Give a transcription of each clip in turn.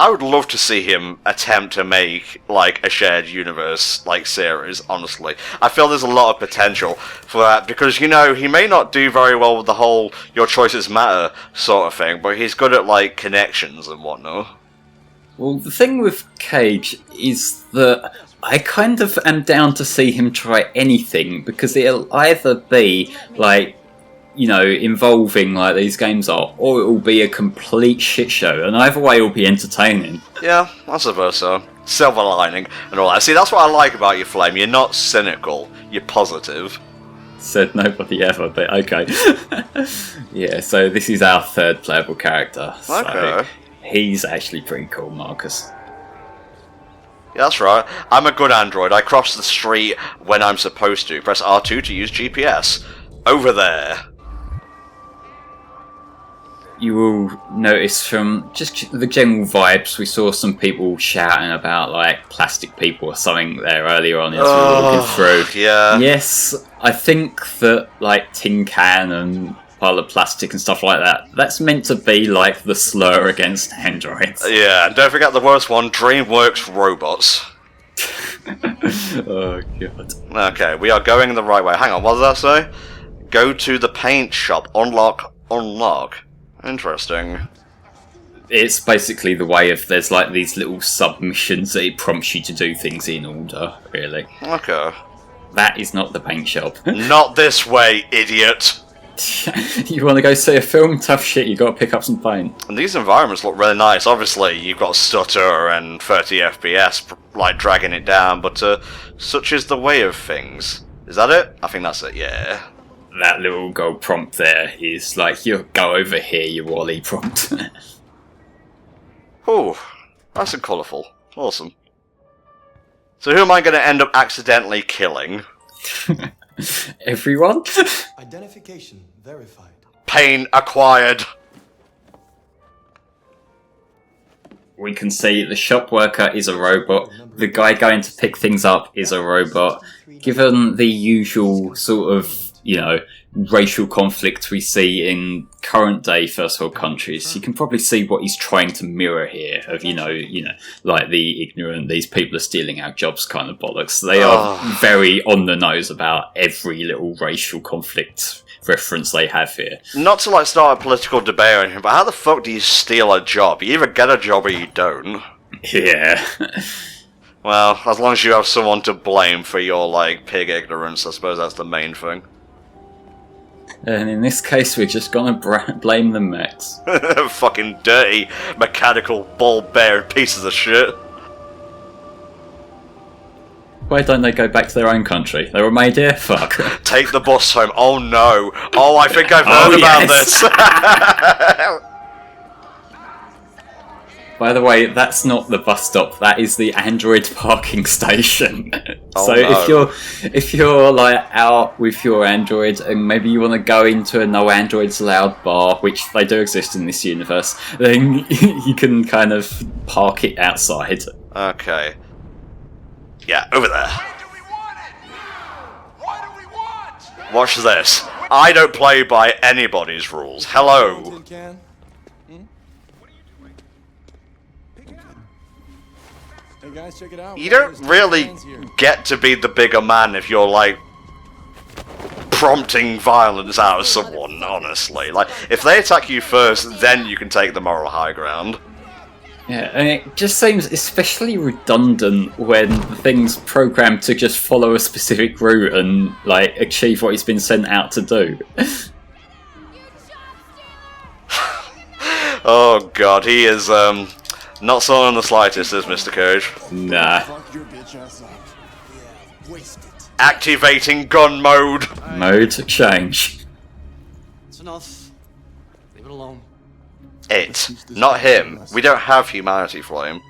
I would love to see him attempt to make, like, a shared universe, like, series, honestly. I feel there's a lot of potential for that, because, you know, he may not do very well with the whole your choices matter sort of thing, but he's good at, like, connections and whatnot. Well, the thing with Cage is that I kind of am down to see him try anything, because it'll either be, like, you know, involving like these games are, or it will be a complete shit show, and either way it will be entertaining. Yeah, I suppose so. Silver lining and all that. See, that's what I like about you, Flame. You're not cynical. You're positive. Said nobody ever, but okay. Yeah, so this is our third playable character. So Okay. he's actually pretty cool, Marcus. Yeah, that's right. I'm a good android. I cross the street when I'm supposed to. Press R2 to use GPS. Over there. You will notice from just the general vibes, we saw some people shouting about like plastic people or something there earlier on as we were looking through. Yeah. Yes, I think that like tin can and pile of plastic and stuff like that, that's meant to be like the slur against androids. Yeah, and don't forget the worst one, DreamWorks robots. Oh god. Okay, we are going the right way. Hang on, what did that say? Go to the paint shop. Unlock. Interesting. It's basically the way of there's like these little submissions that it prompts you to do things in order, really. Okay. That is not the paint shop. Not this way, idiot! You want to go see a film? Tough shit, you got to pick up some paint. And these environments look really nice. Obviously, you've got stutter and 30 FPS, like, dragging it down, but such is the way of things. Is that it? I think that's it, yeah. That little gold prompt there is like, you go over here, you Wally prompt. Ooh, nice and colourful. Awesome. So who am I going to end up accidentally killing? Everyone? Identification verified. Pain acquired. We can see the shop worker is a robot, the guy going to pick things up is a robot. Given the usual sort of, you know, racial conflict we see in current day first world countries, you can probably see what he's trying to mirror here of, you know, like the ignorant, these people are stealing our jobs kind of bollocks. They are very on the nose about every little racial conflict reference they have here. Not to like start a political debate or anything, but how the fuck do you steal a job? You either get a job or you don't. Yeah. Well, as long as you have someone to blame for your, like, pig ignorance, I suppose that's the main thing. And in this case, we're just gonna blame the mechs. Fucking dirty, mechanical, ball-bearing pieces of shit. Why don't they go back to their own country? They were made here? Fuck. Take the bus home. Oh no. Oh, I think I've heard about this. By the way, that's not the bus stop. That is the Android parking station. Oh, so no. if you're like out with your Android and maybe you want to go into a no Androids allowed bar, which they do exist in this universe, then you can kind of park it outside. Okay. Yeah, over there. Watch this. I don't play by anybody's rules. Hello. Hey guys, check it out. You don't really get to be the bigger man if you're, like, prompting violence out of someone, honestly. Like, if they attack you first, then you can take the moral high ground. Yeah, and it just seems especially redundant when the thing's programmed to just follow a specific route and, like, achieve what it's been sent out to do. Oh god, he is, not so in the slightest, is Mr. Cage. Nah. Activating gun mode! Mode change. It's enough. Leave it alone. It, not him. We don't have humanity, Flame.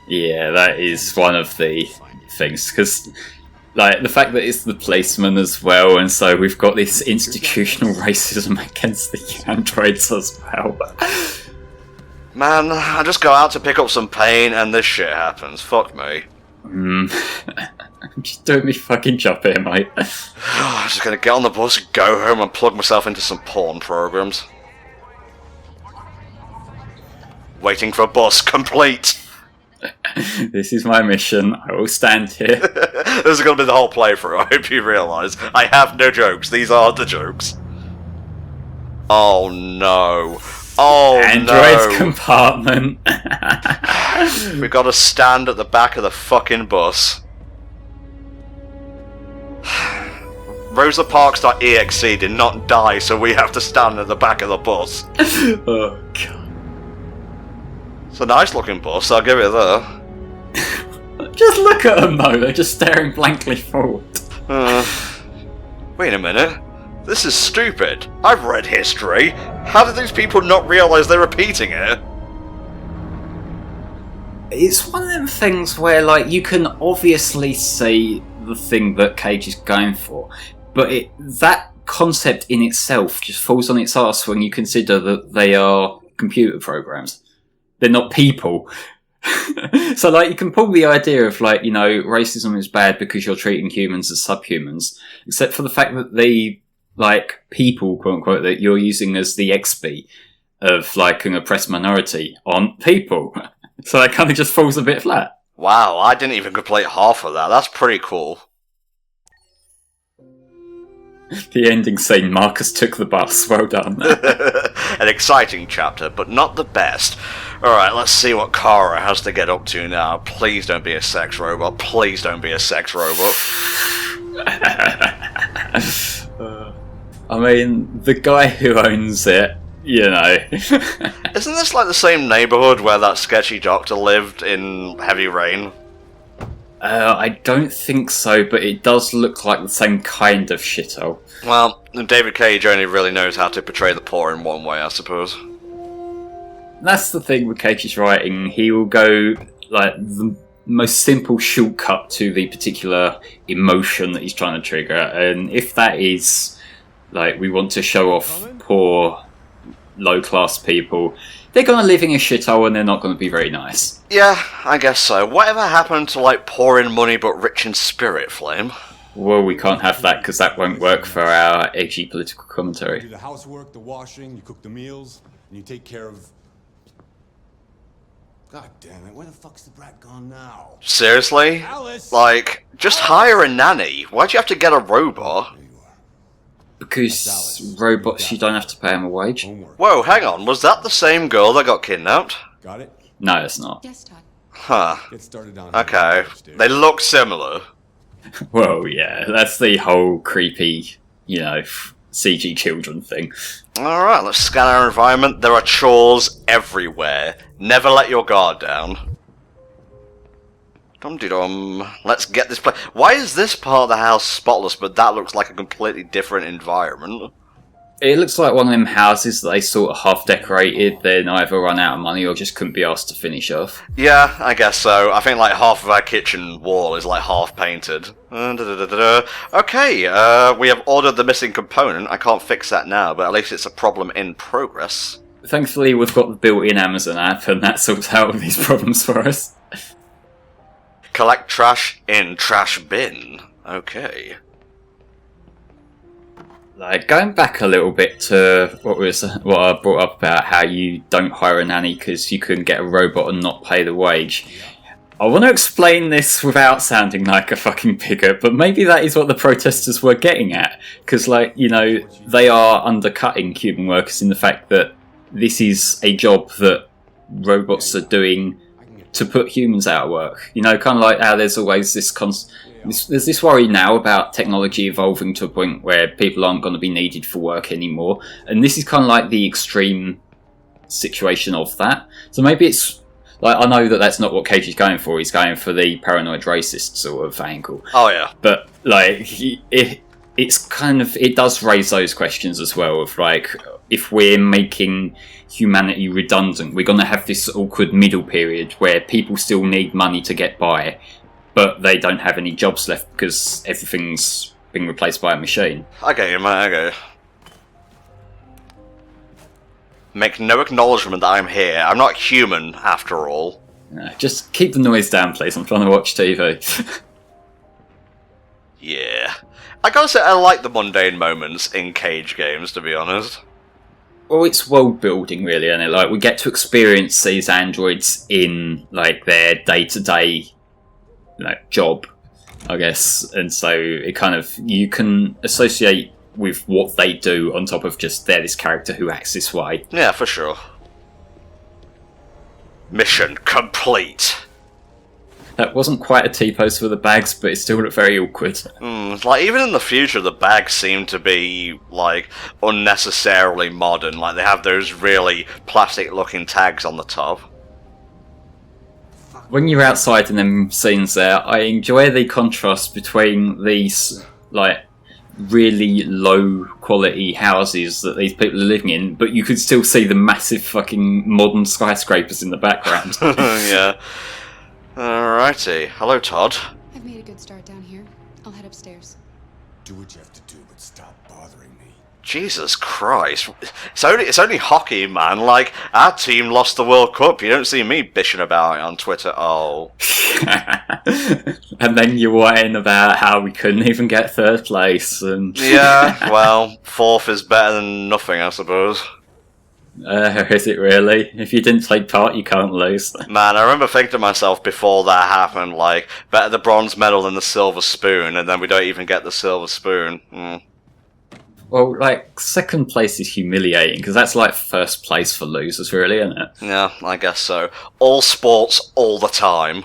Yeah, that is one of the things, because like the fact that it's the policeman as well, and so we've got this institutional racism against the androids as well. Man, I just go out to pick up some paint and this shit happens. Fuck me. I'm just doing me fucking job here, mate. I'm just gonna get on the bus, go home and plug myself into some porn programs. Waiting for bus complete. This is my mission. I will stand here. This is going to be the whole playthrough. I hope you realise. I have no jokes. These are the jokes. Oh no. Oh Android no. compartment. We've got to stand at the back of the fucking bus. RosaParks.exe did not die, so we have to stand at the back of the bus. Oh god. It's a nice looking bus, I'll give it that. Just look at them though, they're just staring blankly forward. Wait a minute. This is stupid. I've read history. How did these people not realise they're repeating it? It's one of them things where, like, you can obviously see the thing that Cage is going for, but that concept in itself just falls on its arse when you consider that they are computer programs. They're not people. So, like, you can pull the idea of, like, you know, racism is bad because you're treating humans as subhumans, except for the fact that they, like, people, quote unquote, that you're using as the XP of, like, an oppressed minority aren't people. So that kind of just falls a bit flat. Wow, I didn't even complete half of that. That's pretty cool. The ending scene, Marcus took the bus. Well done. An exciting chapter, but not the best. Alright, let's see what Kara has to get up to now. Please don't be a sex robot. Please don't be a sex robot. I mean, the guy who owns it, you know. Isn't this like the same neighbourhood where that sketchy doctor lived in Heavy Rain? I don't think so, but it does look like the same kind of shithole. Well, David Cage only really knows how to portray the poor in one way, I suppose. That's the thing with Cage's writing. He will go, like, the most simple shortcut to the particular emotion that he's trying to trigger. And if that is, like, we want to show off poor, low-class people, they're going to live in a shithole and they're not going to be very nice. Yeah, I guess so. Whatever happened to, like, poor in money but rich in spirit, Flame? Well, we can't have that because that won't work for our edgy political You do commentary. the housework, the washing, you cook the meals, and you take care of... God damn it, where the fuck's the brat gone now? Seriously? Alice! Like, just hire a nanny. Why'd you have to get a robot? There you are. Because robots, you don't have to pay them a wage. Homework. Whoa, hang on. Was that the same girl that got kidnapped? Got it? No, it's not. Yes, Todd. Huh. Get started on Okay. They look similar. Well, yeah, that's the whole creepy, you know, CG children thing. Alright, let's scan our environment. There are chores everywhere. Never let your guard down. Dum-de-dum. Let's get this place. Why is this part of the house spotless, but that looks like a completely different environment? It looks like one of them houses that they sort of half decorated, then either run out of money or just couldn't be asked to finish off. Yeah, I guess so. I think like half of our kitchen wall is like half painted. Okay, we have ordered the missing component. I can't fix that now, but at least it's a problem in progress. Thankfully, we've got the built-in Amazon app, and that sorts out all these problems for us. Collect trash in trash bin. Okay. Like, going back a little bit to what I brought up about how you don't hire a nanny because you couldn't get a robot and not pay the wage. I want to explain this without sounding like a fucking bigot, but maybe that is what the protesters were getting at. Because, like, you know, they are undercutting Cuban workers in the fact that this is a job that robots are doing to put humans out of work. You know, kind of like how there's always this there's this worry now about technology evolving to a point where people aren't going to be needed for work anymore, and this is kind of like the extreme situation of that. So maybe it's like, I know that that's not what Cage is going for. He's going for the paranoid racist sort of angle. Oh yeah. But like, it's kind of, it does raise those questions as well of like, if we're making humanity redundant, we're going to have this awkward middle period where people still need money to get by, but they don't have any jobs left because everything's being replaced by a machine. I get you, mate, I get you. Make no acknowledgement that I'm here. I'm not human, after all. Just keep the noise down, please. I'm trying to watch TV. Yeah. I gotta say, I like the mundane moments in Cage games, to be honest. Well, it's world building, really, and like we get to experience these androids in like their day-to-day job, I guess, and so it kind of you can associate with what they do on top of just they're this character who acts this way. Yeah, for sure. Mission complete. That wasn't quite a T-pose for the bags, but it still looked very awkward. Like, even in the future, the bags seem to be, like, unnecessarily modern. Like, they have those really plastic-looking tags on the top. When you're outside in them scenes there, I enjoy the contrast between these, like, really low-quality houses that these people are living in, but you could still see the massive fucking modern skyscrapers in the background. Yeah. Alrighty. Hello, Todd. I've made a good start down here. I'll head upstairs. Do what you have to do, but stop bothering me. Jesus Christ. It's only hockey, man. Like, our team lost the World Cup. You don't see me bitching about it on Twitter. Oh. And then you're whining about how we couldn't even get third place. And Yeah, well, fourth is better than nothing, I suppose. Is it really? If you didn't take part, you can't lose. Man, I remember thinking to myself before that happened, like, better the bronze medal than the silver spoon, and then we don't even get the silver spoon. Well, like, second place is humiliating, because that's like first place for losers, really, isn't it? Yeah, I guess so. All sports, all the time.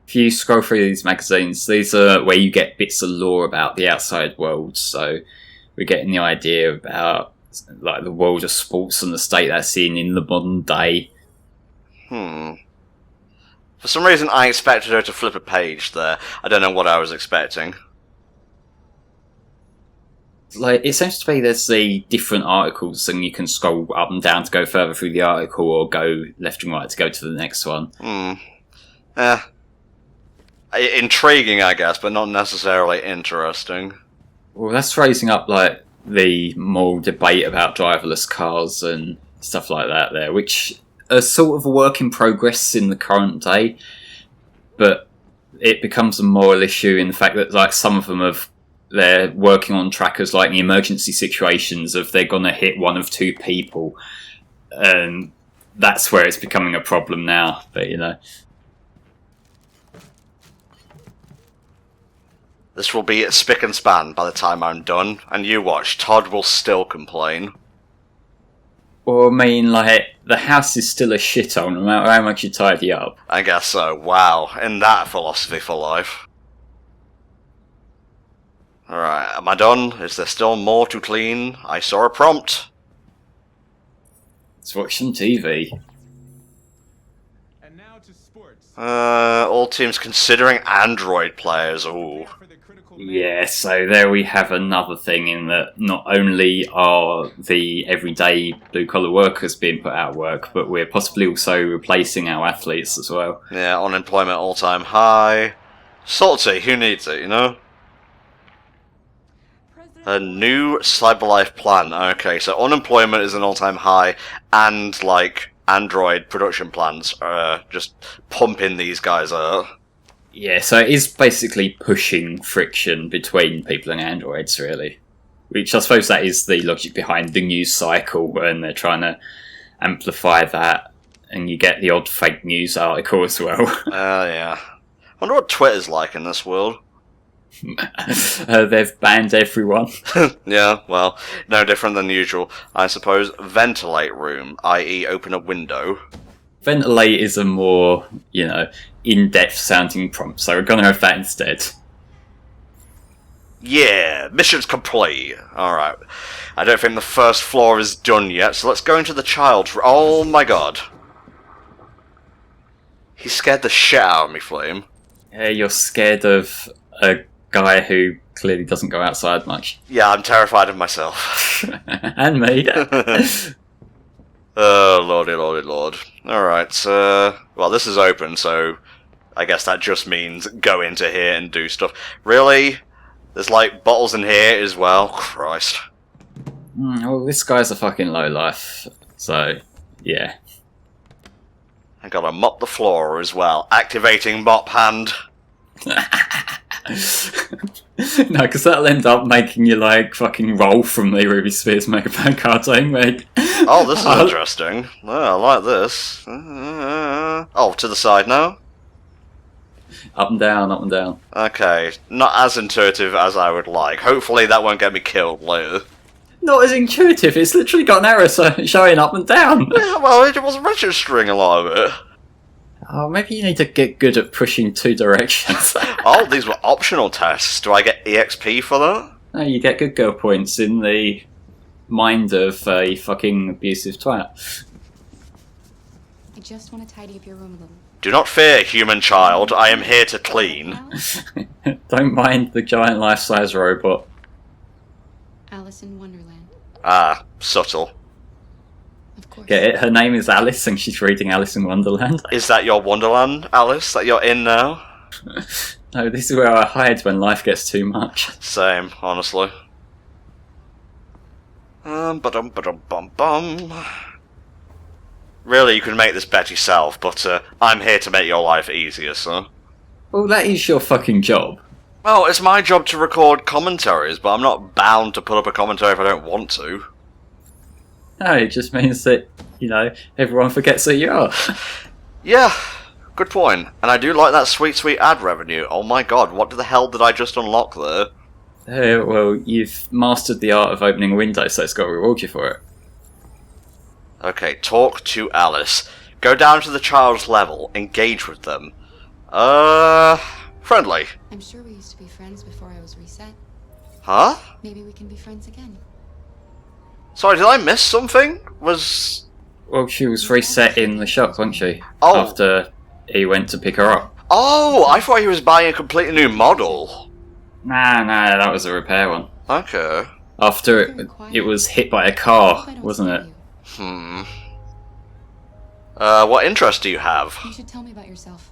If you scroll through these magazines, these are where you get bits of lore about the outside world, so we're getting the idea about like the world of sports and the state that's in the modern day. For some reason, I expected her to flip a page there. I don't know what I was expecting. Like, it seems to be there's the different articles, and you can scroll up and down to go further through the article, or go left and right to go to the next one. Intriguing, I guess, but not necessarily interesting. Well, that's raising up like the moral debate about driverless cars and stuff like that there, which are sort of a work in progress in the current day, but it becomes a moral issue in the fact that like some of them they're working on trackers like in emergency situations of they're gonna hit one of two people, and that's where it's becoming a problem now. But This will be spick and span by the time I'm done, and you watch, Todd will still complain. well, I mean, like, the house is still a shithole no matter how much you tidy up. I guess so. Wow, in that philosophy for life. Alright, am I done? Is there still more to clean? I saw a prompt. Let's watch some TV. And now to sports. All teams considering Android players. Ooh. Yeah, so there we have another thing in that not only are the everyday blue-collar workers being put out of work, but we're possibly also replacing our athletes as well. Yeah, unemployment all-time high. Subtlety, who needs it, you know? A new CyberLife plan. Okay, so unemployment is an all-time high, and, like, Android production plans are just pumping these guys out. Yeah, so it is basically pushing friction between people and androids, really. Which I suppose that is the logic behind the news cycle, and they're trying to amplify that, and you get the odd fake news article as well. Yeah. Wonder what Twitter's like in this world. They've banned everyone. Yeah, well, no different than usual. I suppose ventilate room, i.e. open a window. Ventilate is a more, in-depth sounding prompt, so we're gonna have that instead. Yeah, mission's complete. Alright. I don't think the first floor is done yet, so let's go into the child's room. Oh my god. He scared the shit out of me, Flame. Yeah, you're scared of a guy who clearly doesn't go outside much. Yeah, I'm terrified of myself. And me. Oh, lordy, lordy, lord. Alright, well, this is open, so I guess that just means go into here and do stuff. Really? There's, like, bottles in here as well? Christ. Well, this guy's a fucking lowlife, so, yeah. I gotta mop the floor as well. Activating mop hand. No, because that'll end up making you like fucking roll from the Ruby Spears Mega Man cartoon, mate. Oh, this is interesting. Oh, I like this. Oh, to the side now? Up and down, up and down. Okay, not as intuitive as I would like. Hopefully that won't get me killed later. Not as intuitive, it's literally got an arrow showing up and down. Yeah, well, it was registering a lot of it. Oh, maybe you need to get good at pushing two directions. Oh, these were optional tests. Do I get EXP for that? No, you get good girl points in the mind of a fucking abusive twat. I just want to tidy up your room a little. Do not fear, human child. I am here to clean. Don't mind the giant life-size robot. Alice in Wonderland. Ah, subtle. Of course. Get it? Her name is Alice and she's reading Alice in Wonderland. Is that your Wonderland, Alice, that you're in now? No, this is where I hide when life gets too much. Same, honestly. Ba-dum-ba-dum-bum-bum. Really, you could make this bet yourself, but I'm here to make your life easier, sir. Well, that is your fucking job. Well, it's my job to record commentaries, but I'm not bound to put up a commentary if I don't want to. No, it just means that, you know, everyone forgets who you are. Yeah, good point. And I do like that sweet, sweet ad revenue. Oh my god, what the hell did I just unlock there? Well, you've mastered the art of opening a window, so it's got to reward you for it. Okay, talk to Alice. Go down to the child's level, engage with them. Friendly. I'm sure we used to be friends before I was reset. Huh? Maybe we can be friends again. Sorry, did I miss something? Was... Well, she was reset in the shop, wasn't she? Oh. After he went to pick her up. Oh, I thought he was buying a completely new model. Nah, that was a repair one. Okay. After it was hit by a car, wasn't it? What interest do you have? You should tell me about yourself.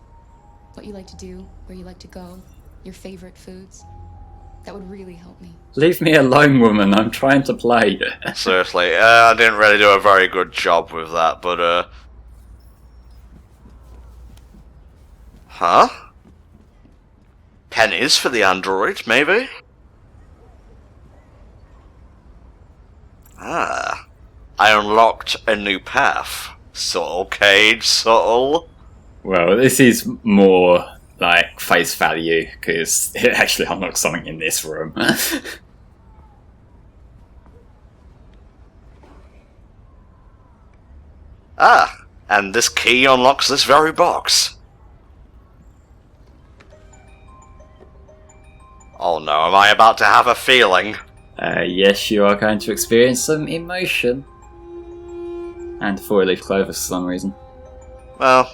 What you like to do, where you like to go, your favorite foods. That would really help me. Leave me alone, woman. I'm trying to play. Seriously, I didn't really do a very good job with that, but, Huh? Pennies for the android, maybe? Ah. I unlocked a new path. Subtle, Cage, subtle. Well, this is more like face value, because it actually unlocks something in this room. Ah, and this key unlocks this very box. Oh no, am I about to have a feeling? Yes, you are going to experience some emotion. And 4-leaf clover for some reason. Well,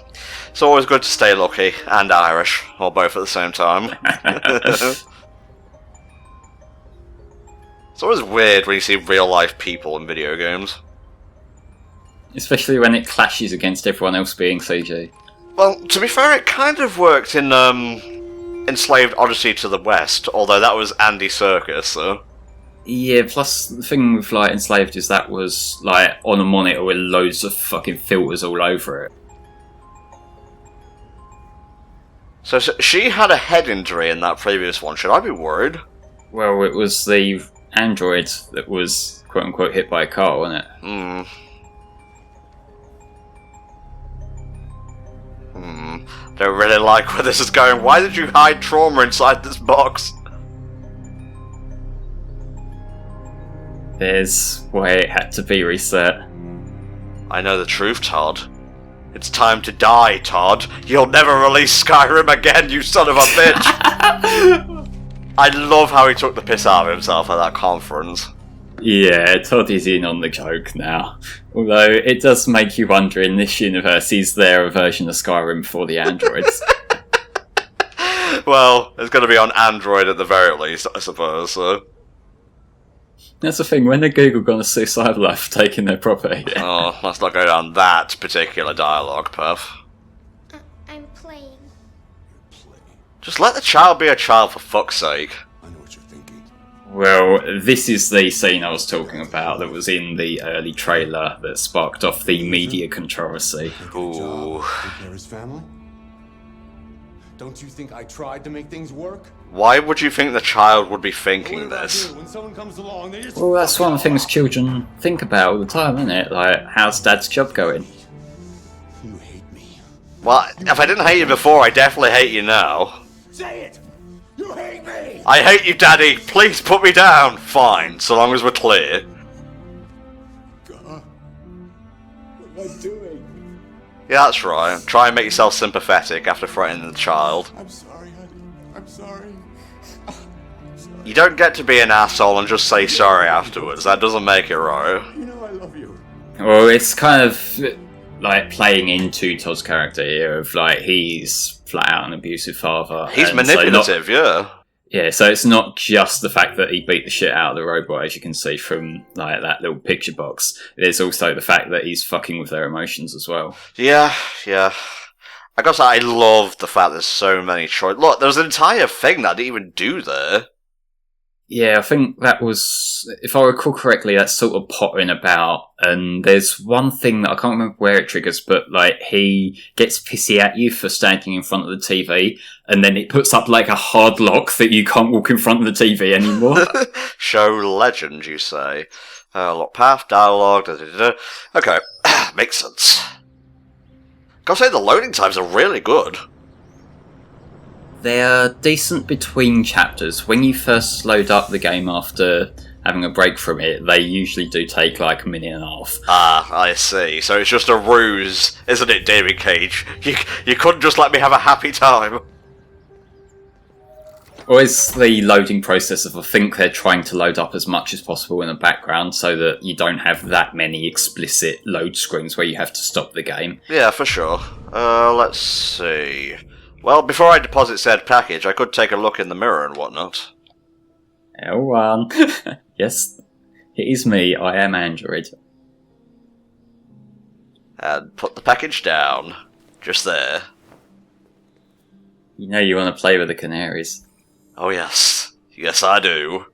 it's always good to stay lucky and Irish, or both at the same time. It's always weird when you see real-life people in video games. Especially when it clashes against everyone else being CG. Well, to be fair, it kind of worked in Enslaved Odyssey to the West, although that was Andy Serkis, so... Yeah, plus the thing with like Enslaved is that was like on a monitor with loads of fucking filters all over it. So she had a head injury in that previous one. Should I be worried? Well, it was the android that was quote unquote hit by a car, wasn't it? Don't really like where this is going. Why did you hide trauma inside this box? There's why it had to be reset. I know the truth, Todd. It's time to die, Todd. You'll never release Skyrim again, you son of a bitch! I love how he took the piss out of himself at that conference. Yeah, Todd is in on the joke now. Although it does make you wonder, in this universe, is there a version of Skyrim for the androids? Well, it's going to be on Android at the very least, I suppose, so... That's the thing, when did Google gonna sue Cyberlife for taking their property? Oh, let's not go down that particular dialogue path. I'm playing. Just let the child be a child, for fuck's sake. I know what you're thinking. Well, this is the scene I was talking about that was in the early trailer that sparked off the media controversy. Ooh. Take care of his family? Don't you think I tried to make things work? Why would you think the child would be What thinking do I this? do when someone comes along? They just Well, that's one of the things children think about all the time, isn't it? Like, how's Dad's job going? You hate me. Well, if I didn't hate you before, I definitely hate you now. Say it. You hate me. I hate you, Daddy. Please put me down. Fine, so long as we're clear. God, what am I doing? Yeah, that's right. Try and make yourself sympathetic after threatening the child. I'm sorry, honey. I'm sorry. You don't get to be an asshole and just say sorry afterwards. That doesn't make it right. You know I love you. Well, it's kind of like playing into Todd's character here of like he's flat out an abusive father. He's and so manipulative, yeah. Yeah, so it's not just the fact that he beat the shit out of the robot, as you can see from like that little picture box. There's also the fact that he's fucking with their emotions as well. Yeah. I guess I love the fact there's so many choices. Look, there's an entire thing that I didn't even do there. Yeah, I think that was, if I recall correctly, that's sort of pottering about. And there's one thing that I can't remember where it triggers, but like he gets pissy at you for standing in front of the TV, and then it puts up like a hard lock that you can't walk in front of the TV anymore. Show legend, you say. Lock path, dialogue, Okay, makes sense. Gotta say, the loading times are really good. They're decent between chapters. When you first load up the game after having a break from it, they usually do take like a minute and a half. Ah, I see. So it's just a ruse, isn't it, David Cage? You couldn't just let me have a happy time. Or it's the loading process of, I think they're trying to load up as much as possible in the background so that you don't have that many explicit load screens where you have to stop the game. Yeah, for sure. Let's see. Well, before I deposit said package, I could take a look in the mirror and whatnot. L1. Yes, it is me. I am Android. And put the package down. Just there. You know you want to play with the canaries. Oh yes. Yes, I do.